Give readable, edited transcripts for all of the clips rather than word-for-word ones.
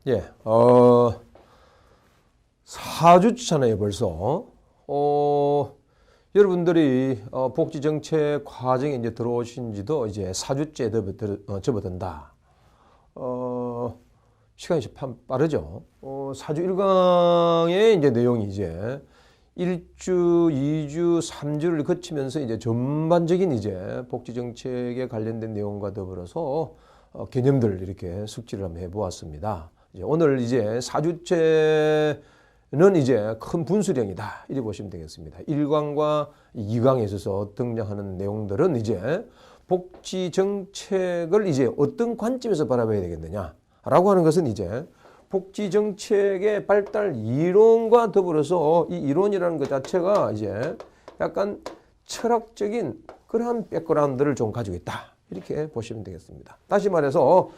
예, 4주차네요, 벌써. 여러분들이 복지정책 과정에 이제 들어오신 지도 이제 4주째 접어든다. 시간이 참 빠르죠. 4주 1강의 이제 내용이 이제 1주, 2주, 3주를 거치면서 이제 전반적인 이제 복지정책에 관련된 내용과 더불어서 개념들 이렇게 숙지를 한번 해보았습니다. 이제 오늘 이제 4주째는 이제 큰 분수령이다. 이렇게 보시면 되겠습니다. 1강과 2강에 있어서 등장하는 내용들은 이제 복지정책을 이제 어떤 관점에서 바라봐야 되겠느냐 라고 하는 것은 이제 복지정책의 발달 이론과 더불어서 이 이론이라는 것 자체가 이제 약간 철학적인 그러한 백그라운드를 좀 가지고 있다. 이렇게 보시면 되겠습니다. 다시 말해서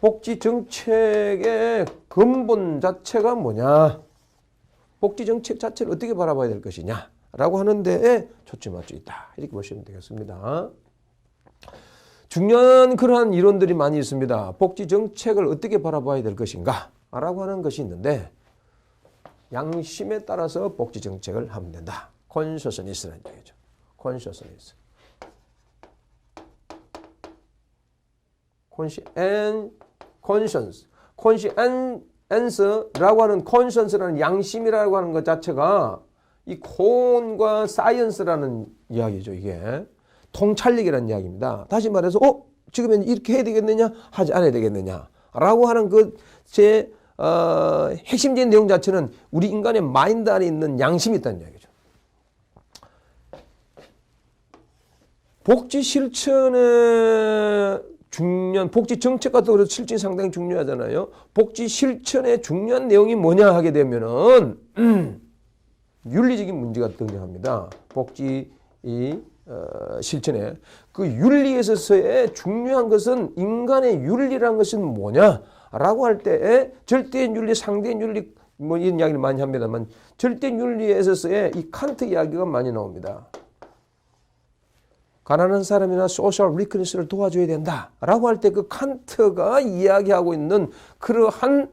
복지정책의 근본 자체가 뭐냐, 복지정책 자체를 어떻게 바라봐야 될 것이냐 라고 하는 데에 초점을 맞춰 있다. 이렇게 보시면 되겠습니다. 중요한 그러한 이론들이 많이 있습니다. 복지정책을 어떻게 바라봐야 될 것인가 라고 하는 것이 있는데, 양심에 따라서 복지정책을 하면 된다. consciousness라는 얘기죠. consciousness. conscience라고 하는 conscience라는 양심이라고 하는 것 자체가 이 콘과 사이언스라는 이야기죠. 이게 통찰력이라는 이야기입니다. 다시 말해서 지금 이렇게 해야 되겠느냐 하지 않아야 되겠느냐 라고 하는 제 핵심적인 내용 자체는 우리 인간의 마인드 안에 있는 양심이 있다는 이야기죠. 복지 실천의 복지 정책과 더불어 실천이 상당히 중요하잖아요. 복지 실천의 중요한 내용이 뭐냐 하게 되면은 윤리적인 문제가 등장합니다. 복지 실천에 그 윤리에 있어서의 중요한 것은 인간의 윤리라는 것은 뭐냐라고 할 때 절대인 윤리, 상대인 윤리 뭐 이런 이야기를 많이 합니다만, 절대인 윤리에 있어서의 이 칸트 이야기가 많이 나옵니다. 가난한 사람이나 소셜 리커니스를 도와줘야 된다라고 할 때 그 칸트가 이야기하고 있는 그러한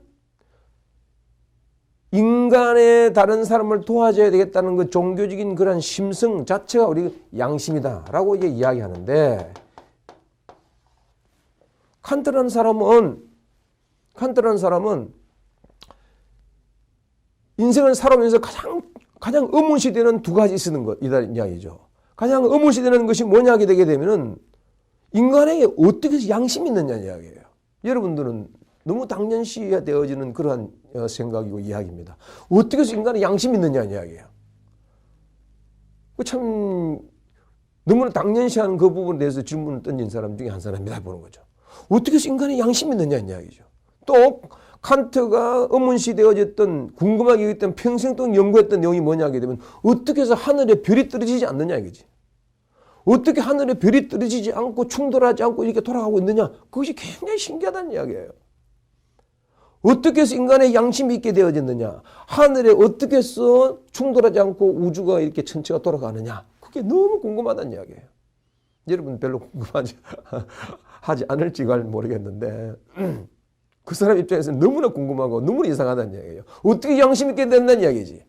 인간의 다른 사람을 도와줘야 되겠다는 그 종교적인 그런 심성 자체가 우리 양심이다라고 이제 이야기하는데, 칸트라는 사람은 인생을 살아오면서 가장 의문시되는 두 가지 쓰는 것이라는 이야기죠. 가장 의문시되는 것이 뭐냐 하게 되게 되면은 인간에게 어떻게 해서 양심이 있느냐는 이야기예요. 여러분들은 너무 당연시되어지는 그러한 생각이고 이야기입니다. 어떻게 해서 인간에 양심이 있느냐는 이야기예요. 참 너무나 당연시한 그 부분에 대해서 질문을 던진 사람 중에 한 사람이다 보는 거죠. 어떻게 해서 인간에 양심이 있느냐는 이야기죠. 또 칸트가 의문시되어졌던, 궁금하게 여겼던, 평생 동안 연구했던 내용이 뭐냐 하게 되면 어떻게 해서 하늘에 별이 떨어지지 않느냐 이거지. 어떻게 하늘에 별이 떨어지지 않고 충돌하지 않고 이렇게 돌아가고 있느냐. 그것이 굉장히 신기하다는 이야기예요. 어떻게 해서 인간의 양심이 있게 되어졌느냐. 하늘에 어떻게 해서 충돌하지 않고 우주가 이렇게 전체가 돌아가느냐. 그게 너무 궁금하다는 이야기예요. 여러분 별로 궁금하지 하지 않을지가 모르겠는데 그 사람 입장에서는 너무나 궁금하고 너무나 이상하다는 이야기예요. 어떻게 양심 있게 된다는 이야기지.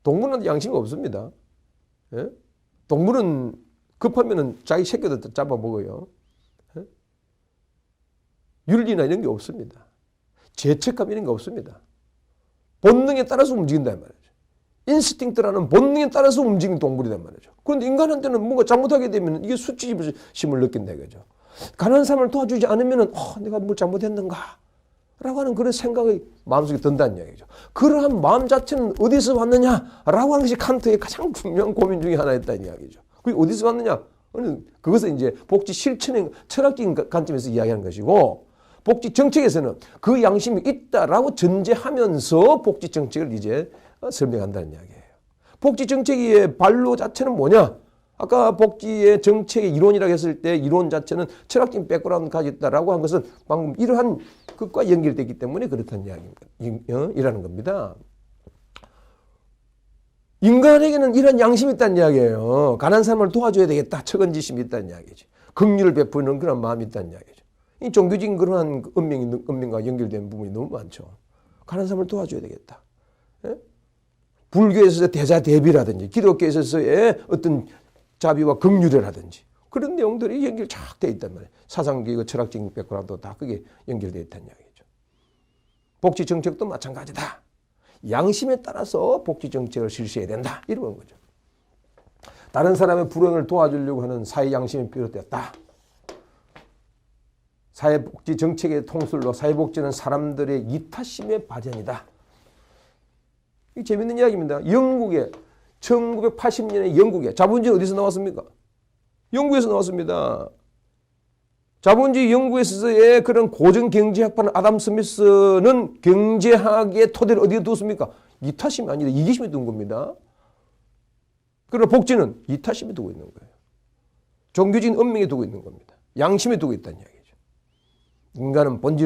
동물은 양심이 없습니다. 예? 동물은 급하면 자기 새끼도 잡아먹어요. 예? 윤리나 이런 게 없습니다. 죄책감 이런 게 없습니다. 본능에 따라서 움직인단 말이죠. 인스팅트라는 본능에 따라서 움직이는 동물이란 말이죠. 그런데 인간한테는 뭔가 잘못하게 되면 이게 수치심을 느낀다 이거죠. 가난한 사람을 도와주지 않으면 내가 뭘 잘못했는가 라고 하는 그런 생각이 마음속에 든다는 이야기죠. 그러한 마음 자체는 어디서 왔느냐라고 하는 것이 칸트의 가장 중요한 고민 중에 하나였다는 이야기죠. 그게 어디서 왔느냐? 그것은 이제 복지 실천의 철학적인 관점에서 이야기하는 것이고, 복지 정책에서는 그 양심이 있다라고 전제하면서 복지 정책을 이제 설명한다는 이야기예요. 복지 정책의 발로 자체는 뭐냐? 아까 복지의 정책의 이론이라고 했을 때 이론 자체는 철학적인 백그라운드 가지고 있다라고 한 것은 방금 이러한 것과 연결되기 때문에 그렇다는 이야기라는 겁니다. 인간에게는 이런 양심이 있다는 이야기예요. 가난한 사람을 도와줘야 되겠다. 척은지심이 있다는 이야기죠. 긍휼을 베푸는 그런 마음이 있다는 이야기죠. 이 종교적인 그러한 은명과 연결된 부분이 너무 많죠. 가난한 사람을 도와줘야 되겠다. 예? 불교에서 대자대비라든지 기독교에서의 어떤 자비와 긍휼이라든지 그런 내용들이 연결 쫙 되어 있단 말이에요. 사상교육, 철학적인 백그라운드도 다 그게 연결되어 있다는 이야기죠. 복지 정책도 마찬가지다. 양심에 따라서 복지 정책을 실시해야 된다. 이런 거죠. 다른 사람의 불행을 도와주려고 하는 사회 양심이 비롯되었다. 사회복지 정책의 통솔로 사회복지는 사람들의 이타심의 발현이다. 이 재밌는 이야기입니다. 영국에 1980년에 영국에 자본주의 어디서 나왔습니까? 영국에서 나왔습니다. 자본주의 영국에서의 그런 고전 경제학파는 아담 스미스는 경제학의 토대를 어디에 두었습니까? 이타심이 아니라 이기심에 둔 겁니다. 그러나 복지는 이타심에 두고 있는 거예요. 종교적인 은명에 두고 있는 겁니다. 양심에 두고 있다는 이야기죠. 인간은 본질